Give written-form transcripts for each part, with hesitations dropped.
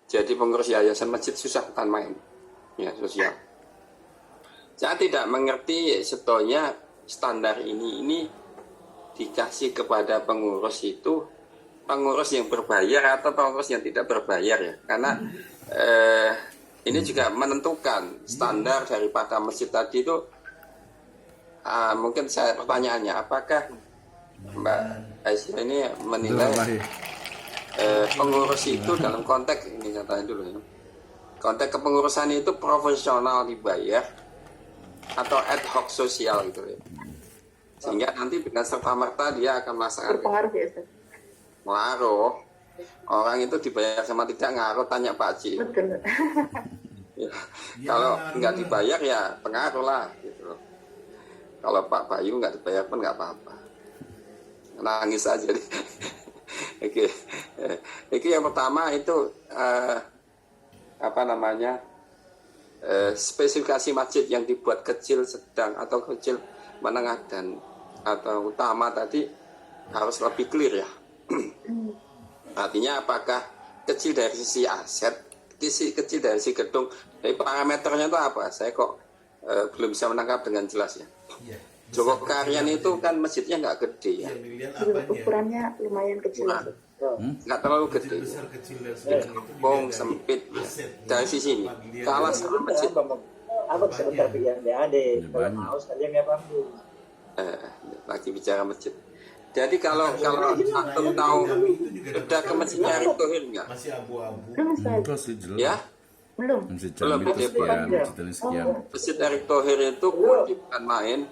Jadi pengurus yayasan masjid susah bukan main, ya sosial. Saya tidak mengerti sebetulnya standar ini dikasih kepada pengurus itu pengurus yang berbayar atau pengurus yang tidak berbayar ya. Karena ini juga menentukan standar daripada masjid tadi itu. Mungkin saya pertanyaannya, apakah Mbak Aisyah ini menilai pengurus itu dalam konteks ini, saya tanya dulu ya, konteks kepengurusan itu profesional dibayar atau ad hoc sosial gitu ya, sehingga nanti dengan serta merta dia akan merasakan berpengaruh ya Ustaz? Pengaruh. Orang itu dibayar sama tidak ngaruh, tanya Pak Haji. Betul. Ya, kalau nggak dibayar ya pengaruh lah gitu loh. Kalau Pak Bayu nggak dibayar pun nggak apa-apa, nangis aja deh. Oke. Itu yang pertama itu apa namanya, spesifikasi masjid yang dibuat kecil, sedang atau kecil, menengah dan atau utama tadi harus lebih clear ya. Artinya apakah kecil dari sisi aset, kecil dari sisi gedung, dari parameternya itu apa? Saya kok belum bisa menangkap dengan jelas ya. Joko Karyan itu kan masjidnya nggak gede ya. Ukurannya lumayan kecil. Nggak terlalu gede. Kampung sempit ya. Dari sisi ini kalah sama masjid. Sebentar yang ada. Mau saja nggak paham. Lagi bicara masjid. Jadi kalau antum tahu sudah ke masjidnya Erick Thohir nggak? Masih abu-abu. Belum Ustaz. Ya? Belum. Masjid Erick Thohir itu bukan main.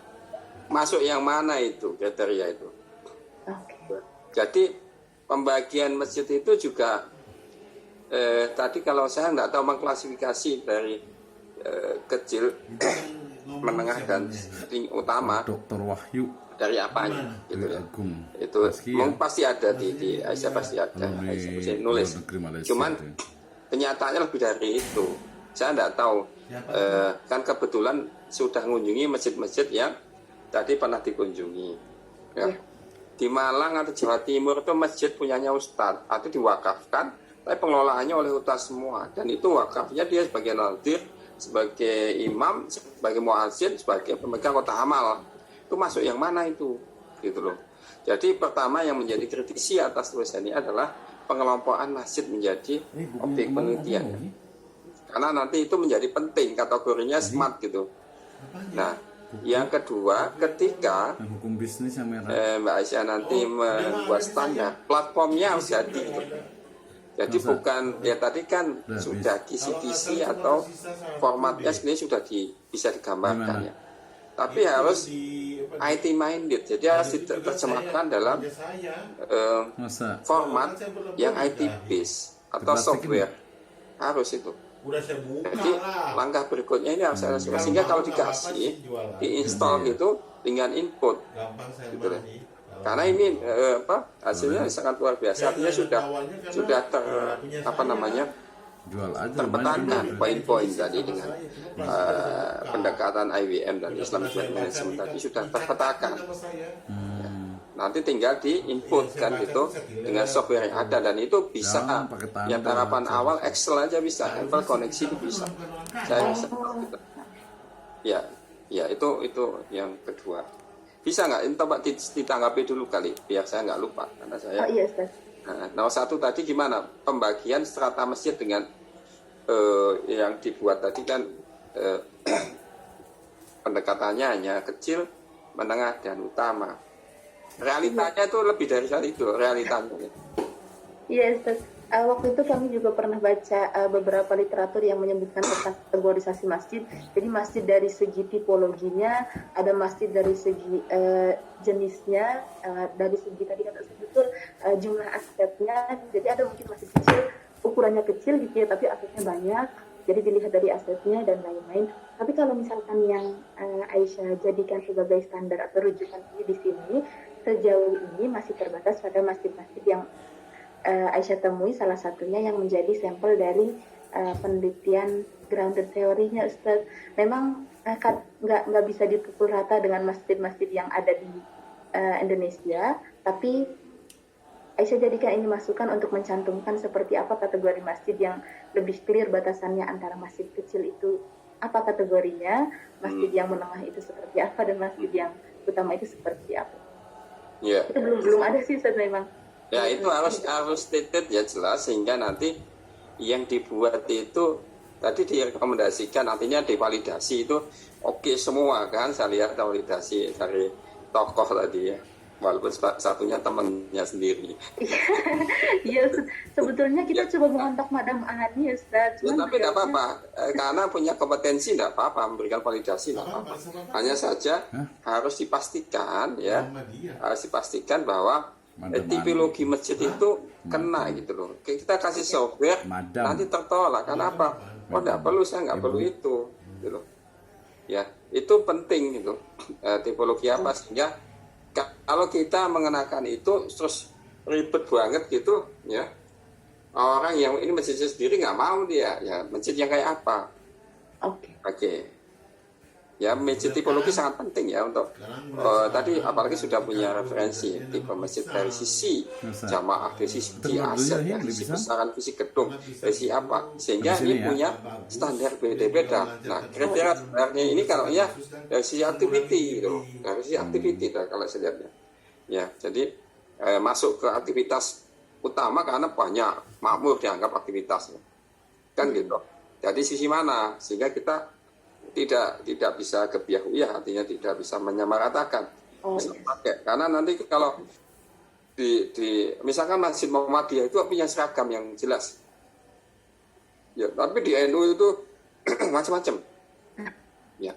Masuk yang mana itu kriteria itu? Okay. Jadi pembagian masjid itu juga tadi kalau saya nggak tahu mengklasifikasi dari kecil, menengah dan utama. Dokter Wahyu dari apanya gitu ya. Itu pasti ada di Aisyah, pasti ada. Aisyah pasti nulis. Cuman kenyataannya lebih dari itu. Saya nggak tahu. Kan kebetulan sudah mengunjungi masjid-masjid yang tadi pernah dikunjungi ya. Di Malang atau Jawa Timur itu masjid punyanya Ustadz atau diwakafkan, tapi pengelolaannya oleh Ustadz semua, dan itu wakafnya dia sebagai nadir, sebagai imam, sebagai muazzin, sebagai pemegang kota amal. Itu masuk yang mana itu gitu loh. Jadi pertama yang menjadi kritisi atas tulisan ini adalah pengelompokan masjid menjadi objek penelitian, karena nanti itu menjadi penting, kategorinya smart gitu. Nah, yang kedua, ketika hukum bisnis yang Mbak Aisyah nanti membuat standar, platformnya harus jadi gitu. Jadi bukan ya tadi kan sudah kisi-kisi atau formatnya sebenarnya sudah bisa digambarkan ya. Tapi harus IT minded, jadi harus diterjemahkan dalam format yang IT based atau software, harus itu. Jadi langkah berikutnya ini harus ada, sehingga kalau dikasih diinstal gitu dengan input gitu deh. Karena ini hasilnya sangat luar biasa, artinya sudah terpetakan poin-poin tadi dengan pendekatan IWM dan Islamic Management tadi sudah terpetakan. Nanti tinggal diinput kan gitu dengan software yang ada, dan itu bisa yang harapan awal Excel aja bisa, Excel koneksi itu bisa. Saya bisa gitu. Ya itu yang kedua. Bisa nggak? Ini coba ditanggapi dulu kali, biar saya nggak lupa karena saya. Oh iya Ustaz. Nomor satu tadi gimana pembagian strata masjid dengan yang dibuat tadi kan pendekatannya hanya kecil, menengah dan utama. Realitanya itu lebih dari itu realitanya. Iya Ustaz. Waktu itu kami juga pernah baca beberapa literatur yang menyebutkan tentang kategorisasi masjid. Jadi masjid dari segi tipologinya, ada masjid dari segi jenisnya, dari segi tadi kata betul jumlah asetnya. Jadi ada mungkin masjid kecil, ukurannya kecil gitu ya, tapi asetnya banyak. Jadi dilihat dari asetnya dan lain-lain. Tapi kalau misalkan yang Aisyah jadikan sebagai standar atau rujukan di sini, sejauh ini masih terbatas pada masjid-masjid yang Aisyah temui, salah satunya yang menjadi sampel dari penelitian grounded teorinya Ustaz. Memang nggak bisa dipukul rata dengan masjid-masjid yang ada di Indonesia, tapi Aisyah jadikan ini masukan untuk mencantumkan seperti apa kategori masjid yang lebih clear batasannya antara masjid kecil itu apa kategorinya, masjid yang menengah itu seperti apa, dan masjid yang utama itu seperti apa. Itu belum ada sih Ustaz memang. Ya itu harus stated ya jelas, sehingga nanti yang dibuat itu tadi direkomendasikan, artinya divalidasi itu oke semua kan. Saya lihat validasi dari tokoh tadi ya, walaupun satunya temannya sendiri. Iya, sebetulnya kita coba mengontak Madam Ani Ustaz. Ya, tapi tidak apa-apa, karena punya kompetensi tidak apa-apa memberikan validasi, tidak apa-apa. Hanya saja harus dipastikan ya, harus dipastikan bahwa tipologi masjid itu kena gitu loh. Kita kasih software nanti tertolak. Kenapa? Oh tidak perlu, saya nggak perlu itu gitu loh. Ya itu penting gitu, tipologi apa, sehingga kalau kita mengenakan itu terus ribet banget gitu ya, orang yang ini masjidnya sendiri nggak mau dia, ya masjid yang kayak apa. Oke. Ya, masjid tipologi sangat penting ya untuk tadi apalagi sudah punya referensi tipe masjid dari sisi jamaah, dari sisi aset, dari sisi besaran fisik gedung, dari sisi apa, sehingga ini punya standar beda-beda. Nah, kriteria sebenarnya ini kalau ya dari sisi activity gitu, dari sisi activity kalau saya lihatnya. Ya, jadi masuk ke aktivitas utama karena banyak makmur dianggap aktivitas, kan gitu. Jadi sisi mana sehingga kita tidak bisa kebiahuyah, artinya tidak bisa menyamaratakan. Karena nanti kalau di misalkan Masjid Muhammadiyah itu punya seragam yang jelas ya, tapi di NU itu macam-macam ya.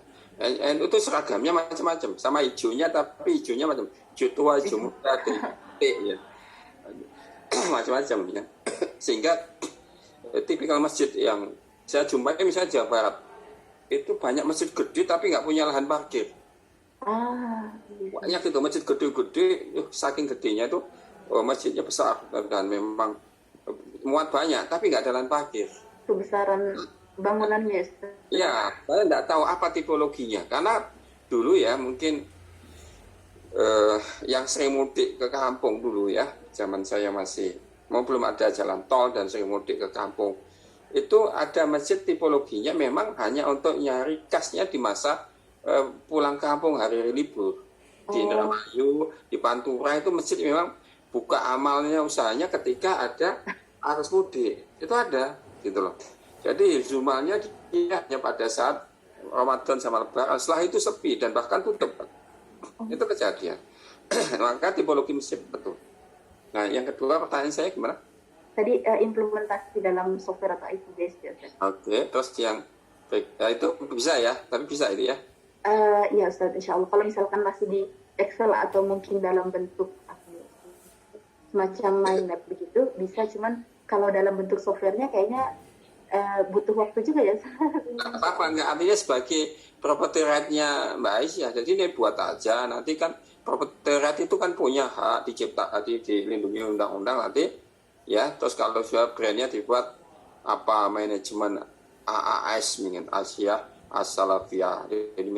NU itu seragamnya macam-macam, sama hijaunya, tapi hijaunya macam hijau tua, hijau muda, ya macam-macam ya. Sehingga tipikal masjid yang saya jumpai misalnya Jawa Barat itu banyak masjid gede tapi nggak punya lahan parkir. Banyak gitu masjid gede-gede, saking gedenya itu masjidnya besar dan memang muat banyak tapi nggak ada lahan parkir. Kebesaran bangunannya. Ya, saya nggak tahu apa tipologinya, karena dulu ya mungkin yang sering mudik ke kampung dulu ya, zaman saya masih belum ada jalan tol dan sering mudik ke kampung. Itu ada masjid tipologinya memang hanya untuk nyari kasnya di masa pulang kampung hari libur. Di Indramayu, di Pantura itu masjid memang buka amalnya, usahanya ketika ada arus mudik. Itu ada gitu loh. Jadi jumlahnya dia hanya pada saat Ramadan sama Lebaran, setelah itu sepi dan bahkan tutup. Itu kejadian. Maka tipologi masjid betul. Nah, yang kedua pertanyaan saya gimana? Tadi implementasi dalam software atau IT based ya Ustaz. Oke, terus yang itu bisa ya, tapi bisa itu ya? Ya Ustaz, insya Allah. Kalau misalkan masih di Excel atau mungkin dalam bentuk semacam mind map begitu, bisa. Cuman kalau dalam bentuk softwarenya kayaknya butuh waktu juga ya. Apa enggak, artinya sebagai property right-nya Mbak Aisyah, jadi ini buat aja. Nanti kan property right itu kan punya hak dilindungi undang-undang nanti. Ya, terus kalau sudah brandnya dibuat apa manajemen AAS mungkin Asia As-Salafiyah, jadi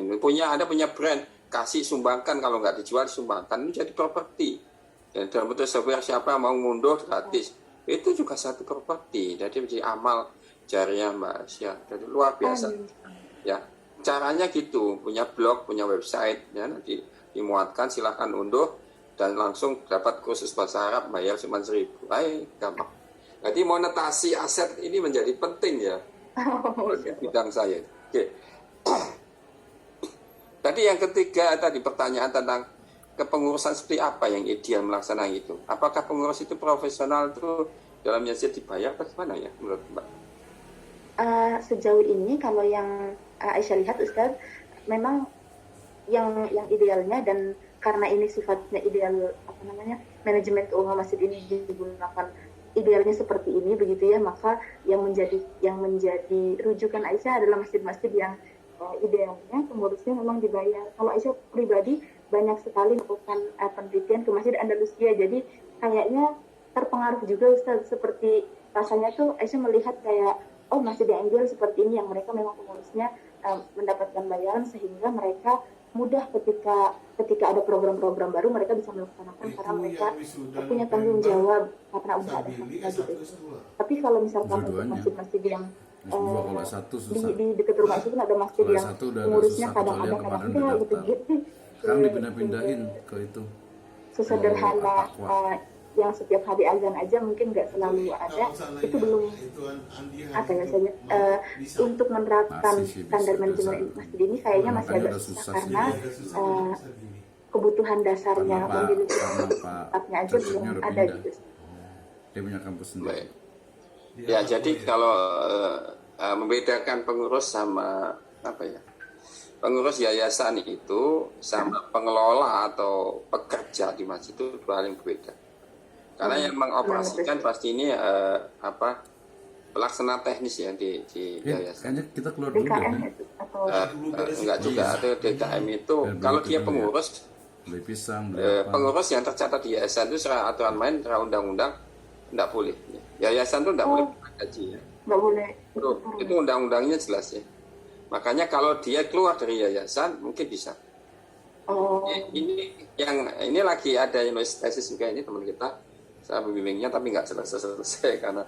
ada punya brand, kasih sumbangkan, kalau nggak dijual disumbangkan, itu jadi properti. Dan dalam bentuk software siapa mau ngunduh gratis, itu juga satu properti. Jadi menjadi amal jariah Mbak Asia, jadi luar biasa. Ya, caranya gitu, punya blog, punya website, ya nanti dimuatkan, silahkan unduh. Dan langsung dapat kursus bahasa Arab, bayar cuma 1.000. Gampang. Jadi monetasi aset ini menjadi penting ya. Bidang saya. Oke. Tadi yang ketiga tadi pertanyaan tentang kepengurusan seperti apa yang ideal melaksanakan itu. Apakah pengurus itu profesional itu dalam masjid dibayar atau gimana ya menurut Mbak? Sejauh ini kalau yang Aisyah lihat Ustaz, memang yang idealnya, dan karena ini sifatnya ideal manajemen keuangan masjid ini digunakan idealnya seperti ini begitu ya, maka yang menjadi rujukan Aisyah adalah masjid-masjid yang idealnya pengurusnya memang dibayar. Kalau Aisyah pribadi banyak sekali melakukan penelitian ke Masjid Andalusia, jadi kayaknya terpengaruh juga Ustaz, seperti rasanya tuh Aisyah melihat kayak masjid yang ideal seperti ini yang mereka memang pengurusnya mendapatkan bayaran sehingga mereka mudah ketika ada program-program baru mereka bisa melaksanakan karena mereka punya tanggung jawab karena udah ada haknya gitu. Tapi kalau misalkan untuk masjid-masjid yang di dekat rumah itu kan ada masjid yang pengurusnya kadang-kadang enggak gitu-gitu. Sekarang dipindah-pindahin ke itu. Sesederhana yang setiap hari azan aja mungkin nggak selalu ada, itu belum apa ya saya untuk menerapkan standar manajemen masjid ini kayaknya masih agak susah karena kebutuhan dasarnya memiliki tempatnya aja belum ada gitu. Dia punya kampus sendiri. Ya jadi kalau membedakan pengurus sama apa ya, pengurus yayasan itu sama pengelola atau pekerja di masjid itu paling berbeda. Karena yang mengoperasikan pasti ini pelaksana teknis ya di yayasan. Kayaknya kita keluar dulu deh. Enggak juga, atau DKM itu kalau dia pengurus pengurus yang tercatat di yayasan itu secara aturan main, secara undang-undang enggak boleh. Yayasan itu enggak boleh gaji ya. Enggak boleh. Itu undang-undangnya jelas ya. Makanya kalau dia keluar dari yayasan mungkin bisa. Ini lagi ada yang nulis tesis juga ini teman kita. Saya membimbingnya tapi nggak selesai karena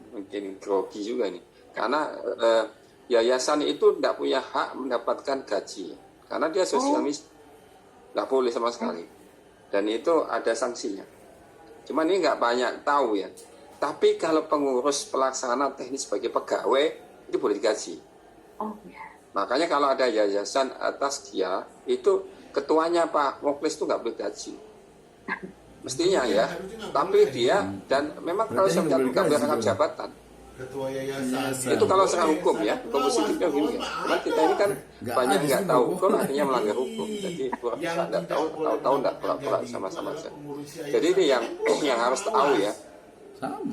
mungkin grogi juga nih. Karena yayasan itu tidak punya hak mendapatkan gaji karena dia sosial miskin, nggak boleh sama sekali. Dan itu ada sanksinya. Cuman ini nggak banyak tahu ya. Tapi kalau pengurus pelaksana teknis sebagai pegawai itu boleh digaji. Makanya kalau ada yayasan atas dia itu ketuanya Pak Moklis itu nggak boleh gaji. Mestinya ya, tapi dia dan memang kalau saya nggak berangkat jabatan, ketua yayasan itu kalau secara hukum ya, hukum positifnya begini. Cuman kita ini kan banyak nggak tahu hukum, artinya melanggar hukum. Jadi pura-pura nggak tahu nggak pura-pura sama-sama saja. Jadi ini yang harus tahu ya.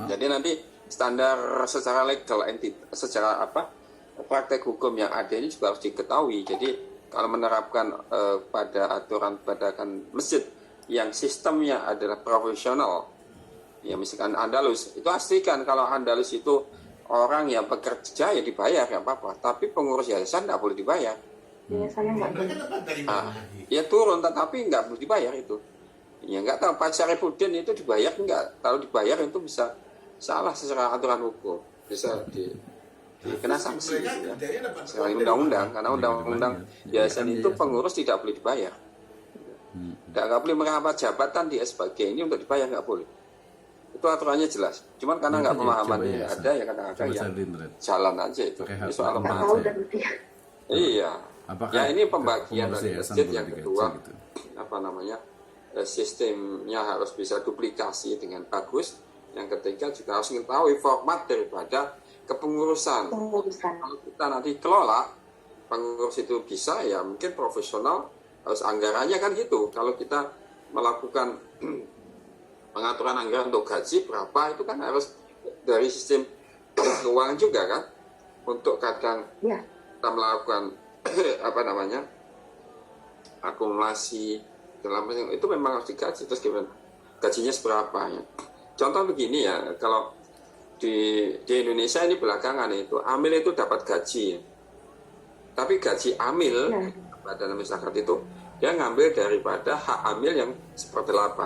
Jadi nanti standar secara legal, secara praktek hukum yang ada ini juga harus diketahui. Jadi kalau menerapkan pada aturan padakan masjid yang sistemnya adalah profesional, ya misalkan Andalus, itu pastikan kalau Andalus itu orang yang bekerja ya dibayar ya apa-apa, tapi pengurus yayasan nggak boleh dibayar. Yayasannya nggak boleh. Ya turun, tetapi nggak boleh dibayar itu. Ya nggak tahu Pak Syarifuddin itu dibayar nggak? Kalau dibayar itu bisa salah secara aturan hukum, bisa kena sanksi ya. Sesuai undang-undang, karena undang-undang yayasan itu pengurus tidak boleh dibayar. Nggak boleh merapat jabatan di SPG ini untuk dibayar, nggak boleh. Itu aturannya jelas. Cuman karena nggak pemahamannya ada ya kadang-kadang ya jalan aja itu. Ini soal pemahaman. Iya. Ya ini pembagian dari masjid yang kedua sistemnya harus bisa duplikasi dengan bagus. Yang ketiga juga harus mengetahui format daripada kepengurusan. Kalau kita nanti kelola pengurus itu bisa ya mungkin profesional. Harus anggarannya kan gitu. Kalau kita melakukan pengaturan anggaran untuk gaji berapa itu kan harus dari sistem keuangan juga kan. Untuk kadang kita melakukan akumulasi dalam itu memang harus digaji. Terus gimana? Gajinya seberapa ya? Contoh begini ya, kalau di Indonesia ini belakangan itu amil itu dapat gaji, tapi gaji amil badan masyarakat itu dia ngambil daripada hak amil yang seperti-8.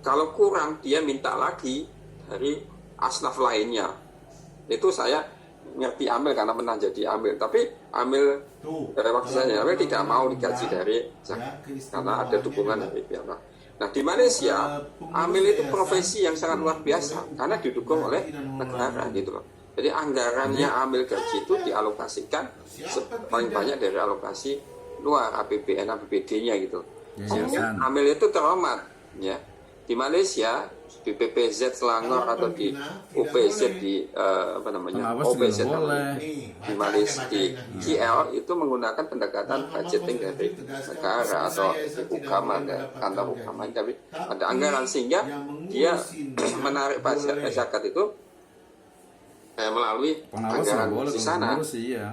Kalau kurang dia minta lagi dari asnaf lainnya. Itu saya ngerti amil karena pernah jadi amil, tapi amil waktu saya amil tidak mau digaji dari karena ada dukungan dari pihak. Nah di Malaysia amil itu profesi yang sangat luar biasa karena didukung oleh negara gitu loh. Jadi anggarannya amil gaji itu dialokasikan paling banyak dari alokasi luar APBN APBD-nya gitu. Sehingga amil itu terhormat ya. Di Malaysia di PPZ Selangor atau di UPZ di OPZ di Malaysia di KL itu menggunakan pendekatan budgeting dari negara atau ukama kantor ukama, tapi ada anggaran sehingga dia menarik pajak zakat itu melalui anggaran di sana.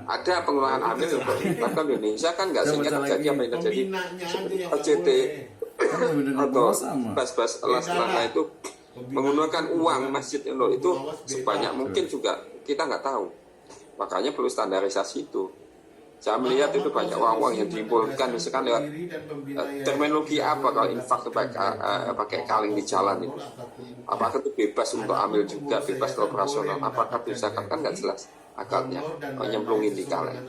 Ada pengelolaan amil bahkan di Indonesia kan nggak sehingga terjadi apa yang terjadi seperti OJT atau bas-bas alas-alas itu menggunakan uang masjid itu sebanyak mungkin juga kita nggak tahu. Makanya perlu standarisasi itu. Saya melihat itu banyak uang-uang yang diimpulkan misalkan lewat terminologi apa kalau infak itu pakai kaleng di jalan itu. Apakah itu bebas untuk ambil juga, bebas operasional? Apakah diusahakan? Kan nggak jelas akarnya, nyemplungin di kaleng.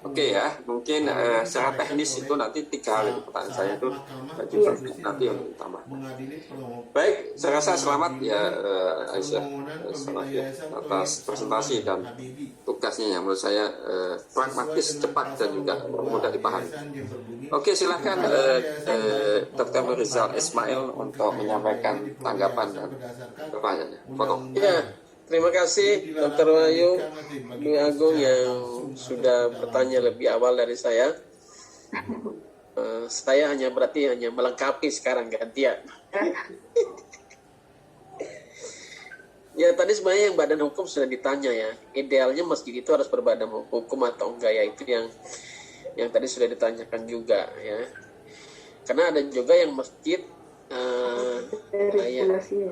Oke ya, mungkin secara teknis itu nanti 3 hal itu pertanyaan saya itu nanti yang utama. Baik, saya rasa selamat ya Aisyah, selamat ya atas presentasi dan tugasnya yang menurut saya pragmatis, cepat dan juga mudah dipahami. Oke, silakan Dr. Rizal Ismail untuk menyampaikan tanggapan dan pertanyaannya. Potong. Ya, terima kasih Dr. Wahyu Dwi Agung yang sudah bertanya lebih awal dari saya. Saya hanya melengkapi sekarang gantian. Ya tadi sebenarnya yang badan hukum sudah ditanya ya. Idealnya masjid itu harus berbadan hukum atau enggak ya, itu yang tadi sudah ditanyakan juga ya. Karena ada juga yang masjid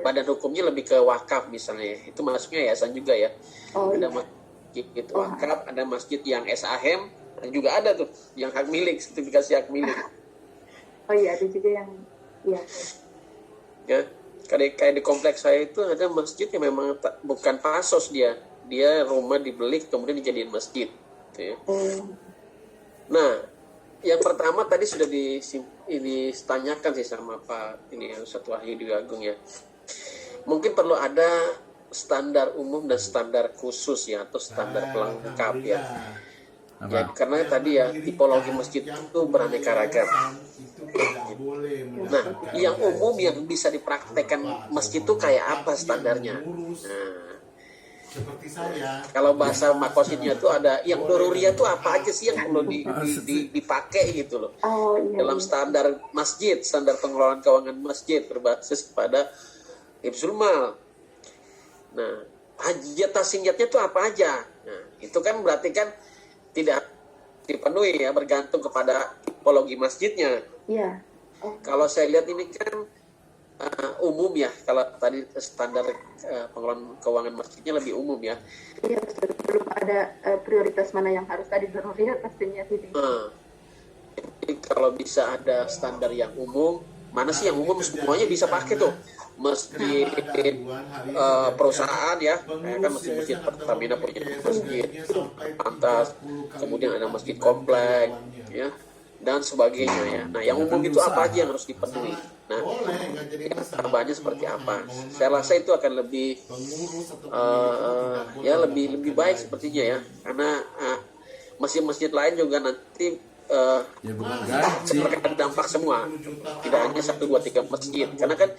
badan hukumnya lebih ke wakaf misalnya, itu masuknya yayasan juga ya. Ada masjid itu wakaf, ada masjid yang SAHM, dan juga ada tuh yang hak milik, sertifikasi hak milik. Oh iya, ada juga yang ya. Kayak di kompleks saya itu ada masjid yang memang bukan pasos, dia rumah dibeli kemudian dijadiin masjid gitu ya. Nah, yang pertama tadi sudah ditanyakan sih sama Pak Ustadz Wahyu Dwi Agung ya. Mungkin perlu ada standar umum dan standar khusus ya, atau standar pelengkap ya. Ya, karena tadi ya tipologi masjid itu beraneka ragam. Nah, yang umum yang bisa dipraktekkan masjid itu kayak apa standarnya? Nah, kalau bahasa makosidnya itu ada yang doruriyah itu apa aja sih yang perlu dipakai gitu loh. Dalam standar masjid, standar pengelolaan keuangan masjid berbasis pada hifzul mal. Nah, hajat tasingiyatnya itu apa aja? Nah, itu kan berarti kan tidak dipenuhi ya, bergantung kepada tipologi masjidnya. Iya. Kalau saya lihat ini kan umum ya, kalau tadi standar pengelolaan keuangan masjidnya lebih umum ya. Iya, belum ada prioritas mana yang harus tadi doruriyah pastinya. Jadi kalau bisa ada standar yang umum, mana sih yang umum semuanya bisa pakai tuh. Masjid perusahaan ya, kayak kan masjid Pertamina punya masjid pantas, kemudian ada masjid komplek ya dan sebagainya ya. Nah, yang umum itu apa aja yang harus dipenuhi? Nah, tambahannya seperti apa? Saya rasa itu akan lebih lebih baik sepertinya ya, karena masjid-masjid lain juga nanti terkena dampak semua, tidak hanya 1, 2, 3 masjid, karena kan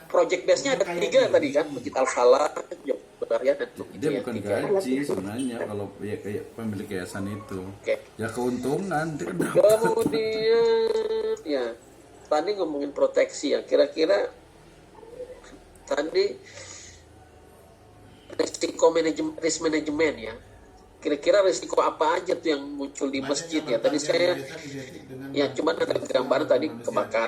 project base-nya ada 3 tadi kan, Masjid Al-Falah, Jogja dan dia bukan gaji sebenarnya kalau ya kayak pemilik yayasan itu. Ya keuntungan dia kan. Kemudian ya tadi ngomongin proteksi ya, kira-kira tadi risk management ya. Kira-kira risiko apa aja tuh yang muncul di masjid ya? Tadi saya ya cuma ada gambar tadi kebakaran